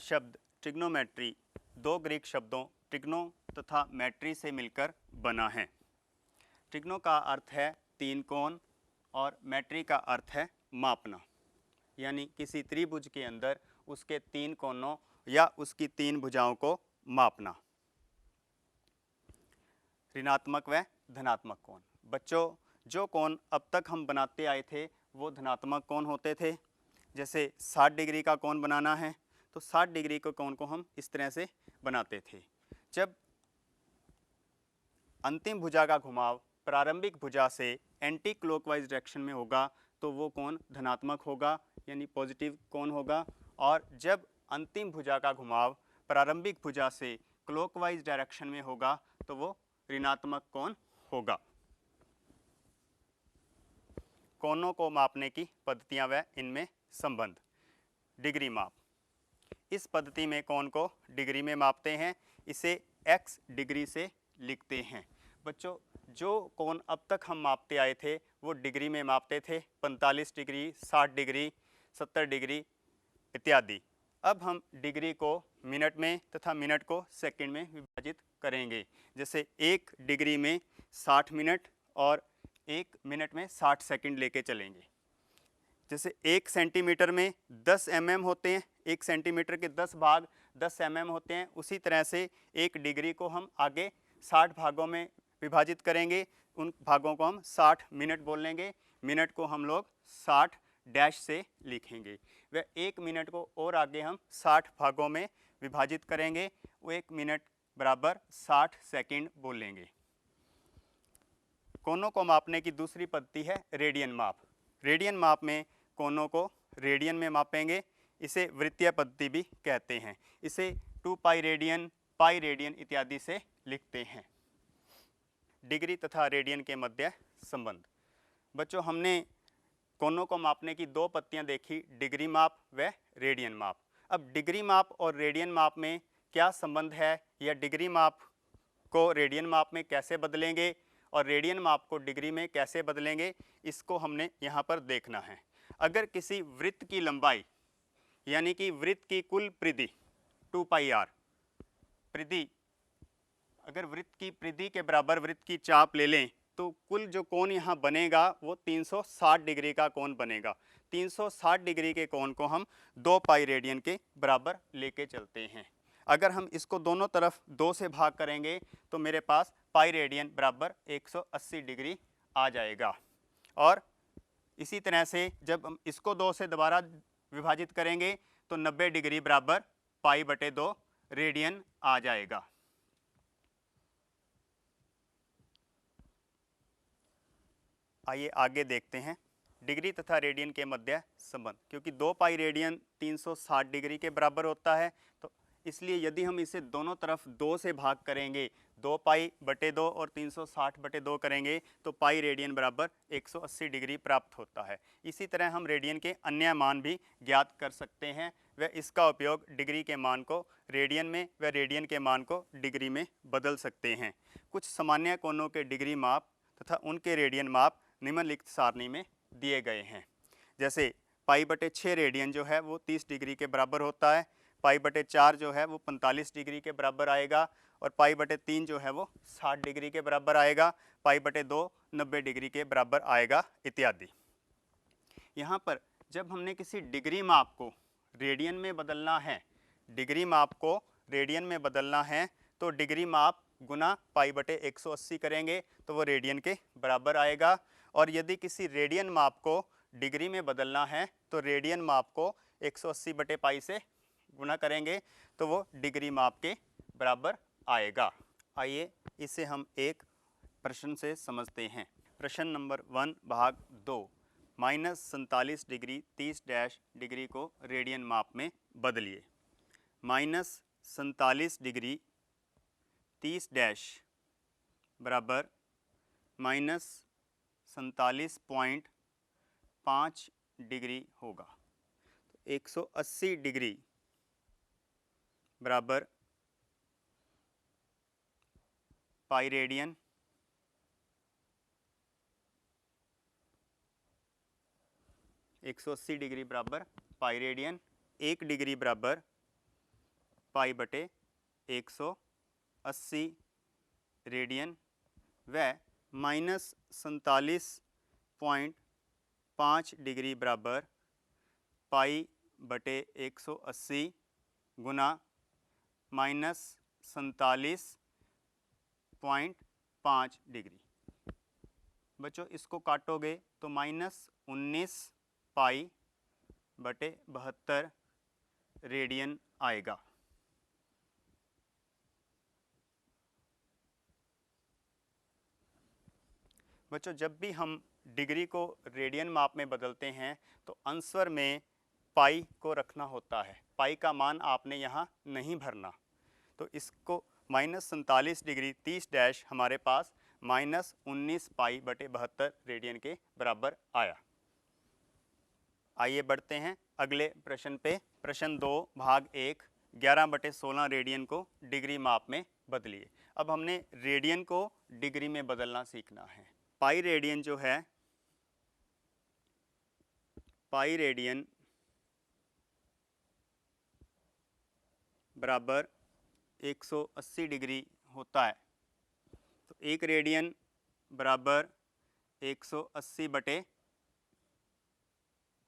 शब्द ट्रिग्नोमेट्री दो ग्रीक शब्दों ट्रिग्नो तथा मैट्री से मिलकर बना है। ट्रिग्नो का अर्थ है तीन कोण और मैट्री का अर्थ है मापना, यानी किसी त्रिभुज के अंदर उसके तीन कोणों या उसकी तीन भुजाओं को मापना। ऋणात्मक व धनात्मक कोण। बच्चों, जो कोण अब तक हम बनाते आए थे वो धनात्मक कोण होते थे। जैसे 60 डिग्री का कोण बनाना है तो 60 डिग्री के कोण को हम इस तरह से बनाते थे। जब अंतिम भुजा का घुमाव प्रारंभिक भुजा से एंटी क्लॉकवाइज डायरेक्शन में होगा तो वो कोण धनात्मक होगा, यानी पॉजिटिव कोण होगा। और जब अंतिम भुजा का घुमाव प्रारंभिक भुजा से क्लॉकवाइज डायरेक्शन में होगा तो वो ऋणात्मक कोण होगा। कोणों को मापने की पद्धतियां व इनमें संबंध। डिग्री माप। इस पद्धति में कोण को डिग्री में मापते हैं, इसे x डिग्री से लिखते हैं। बच्चों, जो कोण अब तक हम मापते आए थे वो डिग्री में मापते थे, 45 डिग्री, 60 डिग्री, 70 डिग्री इत्यादि। अब हम डिग्री को मिनट में तथा मिनट को सेकंड में विभाजित करेंगे। जैसे 1 डिग्री में 60 मिनट और 1 मिनट में 60 सेकंड लेके चलेंगे। जैसे 1 सेंटीमीटर में 10 mm होते हैं, 1 सेंटीमीटर के 10 भाग 10 mm होते हैं, उसी तरह से 1 डिग्री को हम आगे 60 भागों में विभाजित करेंगे। उन भागों को हम 60 मिनट बोल लेंगे। मिनट को हम लोग 60 डैश से लिखेंगे। वह 1 मिनट को और आगे हम 60 भागों में विभाजित करेंगे, वो 1 मिनट बराबर 60 सेकंड बोलेंगे। कोणों को मापने की दूसरी पद्धति है रेडियन माप। रेडियन माप में कोणों को रेडियन में मापेंगे, इसे वृत्तीय पद्धति भी कहते हैं। इसे 2 पाई रेडियन, पाई रेडियन इत्यादि से लिखते हैं। डिग्री तथा रेडियन के मध्य संबंध। बच्चों, हमने कोणों को मापने की दो पद्धतियां देखी, डिग्री माप व रेडियन माप। अब डिग्री माप और रेडियन माप में क्या संबंध है, या डिग्री माप को रेडियन माप में कैसे बदलेंगे और रेडियन माप को डिग्री में कैसे बदलेंगे, इसको हमने यहाँ पर देखना है। अगर किसी वृत्त की लंबाई यानी कि वृत्त की कुल परिधि 2 पाई r, परिधि अगर वृत्त की परिधि के बराबर वृत्त की चाप ले लें तो कुल जो कोण यहाँ बनेगा वो 360 डिग्री का कोण बनेगा। 360 डिग्री के कोण को हम 2 पाई रेडियन के बराबर लेके चलते हैं। अगर हम इसको दोनों तरफ 2 से भाग करेंगे तो मेरे पास पाई रेडियन बराबर 180 डिग्री आ जाएगा। और इसी तरह से जब हम इसको 2 से दोबारा विभाजित करेंगे तो 90 डिग्री बराबर पाई बटे 2 रेडियन आ जाएगा। आइए आगे देखते हैं डिग्री तथा रेडियन के मध्य संबंध। क्योंकि 2 पाई रेडियन 360 डिग्री के बराबर होता है, तो इसलिए यदि हम इसे दोनों तरफ 2 से भाग करेंगे, 2 पाई बटे 2 और 360 बटे 2 करेंगे तो पाई रेडियन बराबर 180 डिग्री प्राप्त होता है। इसी तरह हम रेडियन के अन्य मान भी ज्ञात कर सकते हैं व इसका उपयोग डिग्री के मान को रेडियन में व रेडियन के मान को डिग्री में बदल सकते हैं। कुछ सामान्य कोणों के डिग्री माप तथा उनके रेडियन माप निम्नलिखित सारणी में दिए गए हैं। जैसे पाई बटे 6 रेडियन जो है वो 30 डिग्री के बराबर होता है, पाई बटे 4 जो है वो 45 डिग्री के बराबर आएगा, और पाई बटे 3 जो है वो 60 डिग्री के बराबर आएगा, पाई बटे 2 90 डिग्री के बराबर आएगा इत्यादि। यहाँ पर जब हमने किसी डिग्री माप को रेडियन में बदलना है, डिग्री माप को रेडियन में बदलना है तो डिग्री माप गुना पाई बटे 180 करेंगे तो वो रेडियन के बराबर आएगा। और यदि किसी रेडियन माप को डिग्री में बदलना है तो रेडियन माप को 180 बटे पाई से गुना करेंगे तो वो डिग्री माप के बराबर आएगा। आइए इसे हम एक प्रश्न से समझते हैं। प्रश्न नंबर 1 भाग 2, -47 डिग्री 30 डैश डिग्री को रेडियन माप में बदलिए। -47 डिग्री 30 डैश बराबर -47.5 डिग्री होगा। तो 180 डिग्री बराबर पाई रेडियन, 180 डिग्री बराबर पाई रेडियन, 1 डिग्री बराबर पाई बटे 180 रेडियन व -47.5 डिग्री बराबर पाई बटे 180 गुना -47.5 डिग्री। बच्चों इसको काटोगे तो -19 पाई बटे 72 रेडियन आएगा। बच्चों जब भी हम डिग्री को रेडियन माप में बदलते हैं तो आंसर में पाई को रखना होता है। पाई का मान आपने यहाँ नहीं भरना। तो इसको -47 डिग्री 30 डैश हमारे पास -19 पाई बटे 72 रेडियन के बराबर आया। आइए बढ़ते हैं अगले प्रश्न पे। प्रश्न 2 भाग 1 11 बटे 16 रेडियन को डिग्री माप में बदलिए। अब हमने रेडियन को डिग्री में बदलना सीखना है। पाई रेडियन जो है, पाई रेडियन बराबर 180 डिग्री होता है। तो 1 रेडियन बराबर 180 बटे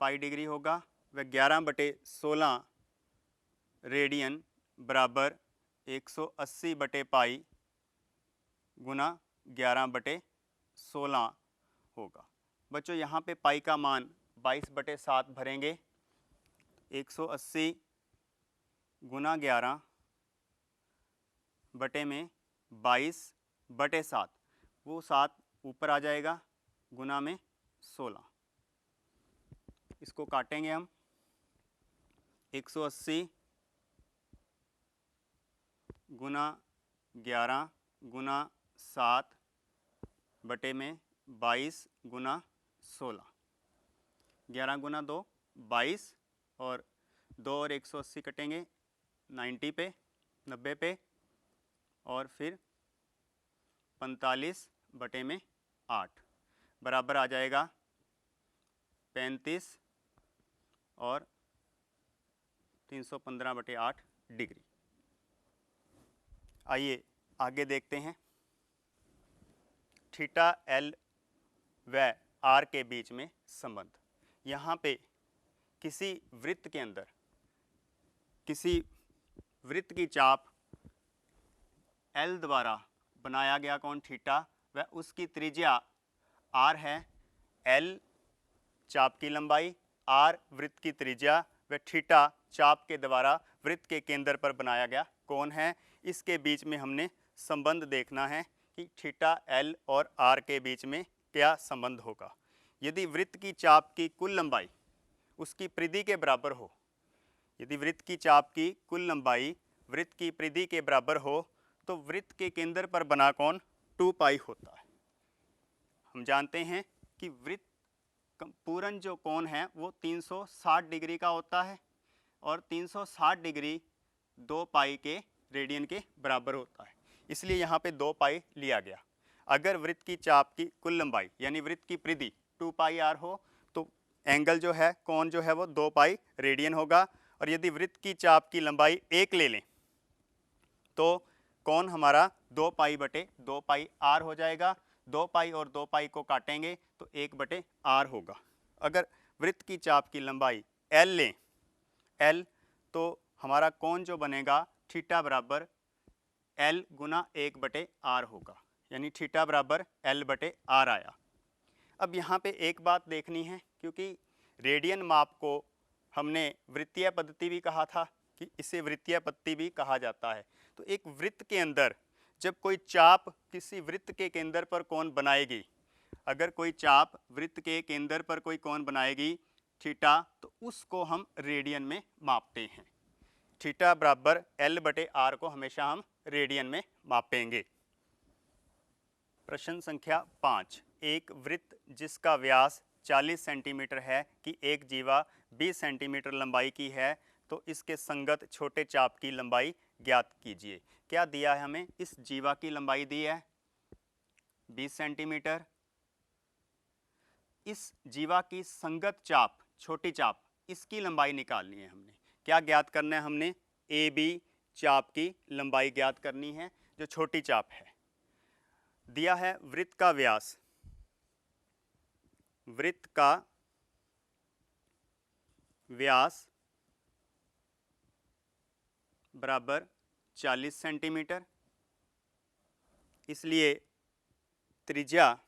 पाई डिग्री होगा व 11 बटे 16 रेडियन बराबर 180 बटे पाई गुना 11 बटे 16 होगा। बच्चों यहाँ पे पाई का मान 22 बटे 7 भरेंगे। 180 गुना 11 बटे में 22 बटे 7, वो 7 ऊपर आ जाएगा, गुना में 16। इसको काटेंगे हम। 180 गुना 11 गुना 7 बटे में 22 गुना 16। 11 गुना 2 22 और 2 और 180 कटेंगे 90 पे, 90 पे, और फिर 45 बटे में 8 बराबर आ जाएगा 35 और 315 बटे 8 डिग्री। आइए आगे देखते हैं। थीटा एल व आर के बीच में संबंध। यहाँ पे किसी वृत्त के अंदर किसी वृत्त की चाप एल द्वारा बनाया गया कोण थीटा व उसकी त्रिज्या आर है। एल चाप की लंबाई, आर वृत्त की त्रिज्या व थीटा चाप के द्वारा वृत्त के केंद्र पर बनाया गया कोण है। इसके बीच में हमने संबंध देखना है कि थीटा एल और आर के बीच में क्या संबंध होगा। यदि वृत्त की चाप की कुल लंबाई उसकी परिधि के बराबर हो, यदि वृत्त की चाप की कुल लंबाई वृत्त की परिधि के बराबर हो तो वृत्त के केंद्र पर बना कोण 2 पाई होता है। हम जानते हैं कि वृत्त पूर्ण जो कोण है वो 360 डिग्री का होता है और 360 डिग्री 2 पाई के रेडियन के बराबर होता है। इसलिए यहाँ पे 2 पाई लिया गया। अगर वृत्त की चाप की कुल लंबाई यानी वृत्त की परिधि 2 पाई आर हो तो एंगल जो है, कोण जो है वो 2 पाई रेडियन होगा। और यदि वृत्त की चाप की लंबाई 1 ले लें तो कोण हमारा 2 पाई बटे 2 पाई आर हो जाएगा। 2 पाई और 2 पाई को काटेंगे तो 1 बटे आर होगा। अगर वृत्त की चाप की लंबाई एल लें, एल, तो हमारा कोण जो बनेगा थीटा बराबर एल गुना 1 बटे आर होगा, यानी थीटा बराबर एल बटे आर आया। अब यहाँ पे एक बात देखनी है, क्योंकि रेडियन माप को हमने वृत्तीय पद्धति भी कहा था कि इसे वृत्तीय पद्धति भी कहा जाता है। तो एक वृत्त के अंदर जब कोई चाप किसी वृत्त के केंद्र पर कोण बनाएगी, अगर कोई चाप वृत्त के केंद्र पर कोई कोण बनाएगी थीटा, तो उसको हम रेडियन में मापते हैं। थीटा बराबर एल बटे आर को हमेशा हम रेडियन में मापेंगे। प्रश्न संख्या 5। एक वृत्त जिसका व्यास 40 सेंटीमीटर है कि एक जीवा 20 सेंटीमीटर लंबाई की है, तो इसके संगत छोटे चाप की लंबाई ज्ञात कीजिए। क्या दिया है हमें? इस जीवा की लंबाई दी है 20 सेंटीमीटर। इस जीवा की संगत चाप, छोटी चाप, इसकी लंबाई निकालनी है हमने। क्या ज्ञात करना है हमने? ए बी चाप की लंबाई ज्ञात करनी है, जो छोटी चाप है। दिया है वृत्त का व्यास, वृत्त का व्यास बराबर 40 सेंटीमीटर, इसलिए त्रिज्या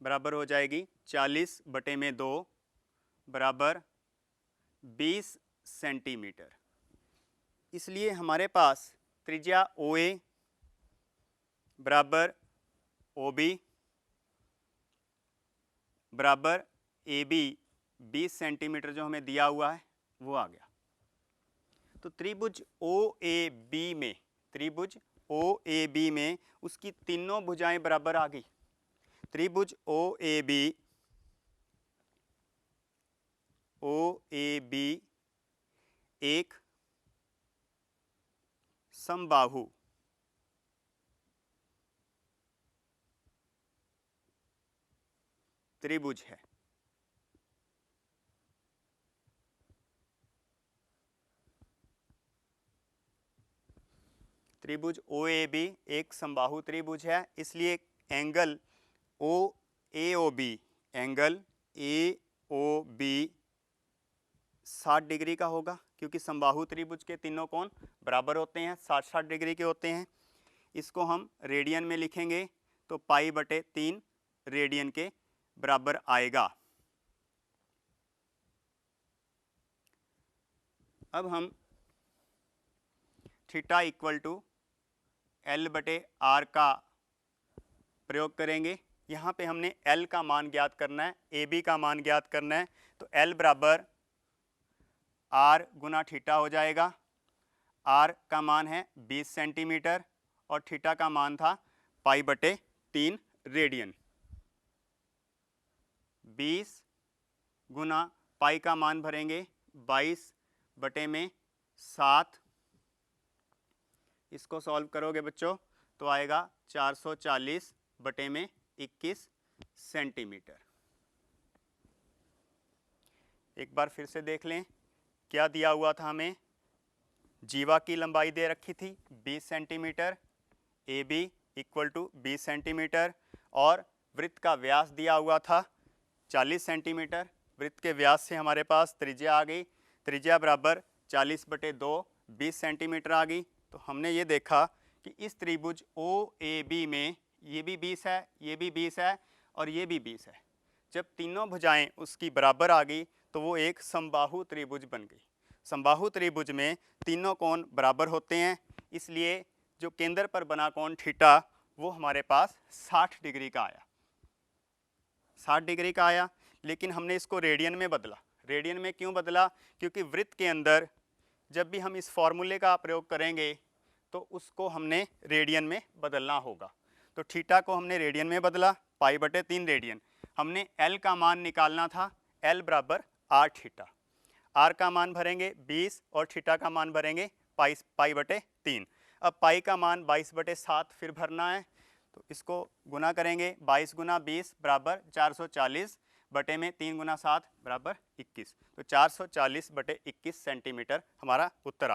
बराबर हो जाएगी 40/2 बराबर 20 सेंटीमीटर। इसलिए हमारे पास त्रिज्या OA बराबर OB बराबर AB 20 सेंटीमीटर जो हमें दिया हुआ है वो आ गया। तो त्रिभुज OAB में, त्रिभुज OAB में उसकी तीनों भुजाएं बराबर आ गई। त्रिभुज OAB एक समबाहु त्रिभुज है। त्रिभुज OAB एक समबाहु त्रिभुज है, इसलिए angle AOB, angle AOB 60 degree का होगा, क्योंकि समबाहु त्रिभुज के तीनों कोण बराबर होते हैं, 60-60 डिग्री के होते हैं। इसको हम रेडियन में लिखेंगे तो π/3 रेडियन के बराबर आएगा। अब हम थीटा इक्वल टू L/r का प्रयोग करेंगे। यहाँ पे हमने L का मान ज्ञात करना है, AB का मान ज्ञात करना है, तो L बराबर R गुना थीटा हो जाएगा। R का मान है 20 सेंटीमीटर और थीटा का मान था π/3 रेडियन। 20 गुना पाई का मान भरेंगे 22/7, इसको सॉल्व करोगे बच्चों तो आएगा 440/21 सेंटीमीटर। एक बार फिर से देख लें, क्या दिया हुआ था हमें? जीवा की लंबाई दे रखी थी 20 centimetre, AB equal to 20 centimetre और वृत्त का व्यास दिया हुआ था 40 सेंटीमीटर। वृत्त के व्यास से हमारे पास त्रिज्या आ गई, त्रिज्या बराबर 40/2 20 सेंटीमीटर आ गई। तो हमने ये देखा कि इस त्रिभुज OAB में ये भी 20 है, ये भी 20 है और ये भी 20 है। जब तीनों भुजाएं उसकी बराबर आ गई तो वो एक समबाहु त्रिभुज बन गई। समबाहु त्रिभुज में तीनों कोण बराबर होते हैं, इसलिए जो केंद्र पर बना कोण थीटा वो हमारे पास 60 डिग्री का आया, 60 डिग्री का आया। लेकिन हमने इसको रेडियन में बदला। रेडियन में क्यों बदला? क्योंकि वृत्त के अंदर जब भी हम इस फॉर्मूले का प्रयोग करेंगे तो उसको हमने रेडियन में बदलना होगा। तो थीटा को हमने रेडियन में बदला, π/3 रेडियन। हमने L का मान निकालना था, L बराबर R थीटा। R का मान भरेंगे 20 और थीटा का मान भरेंगे π/3। अब पाई का मान 22/7 फिर भरना है, तो इसको गुना करेंगे, 22 गुना 20 बराबर 440 बटे में 3 गुना 7 बराबर 21। तो 440/21 सेंटीमीटर हमारा उत्तर आया।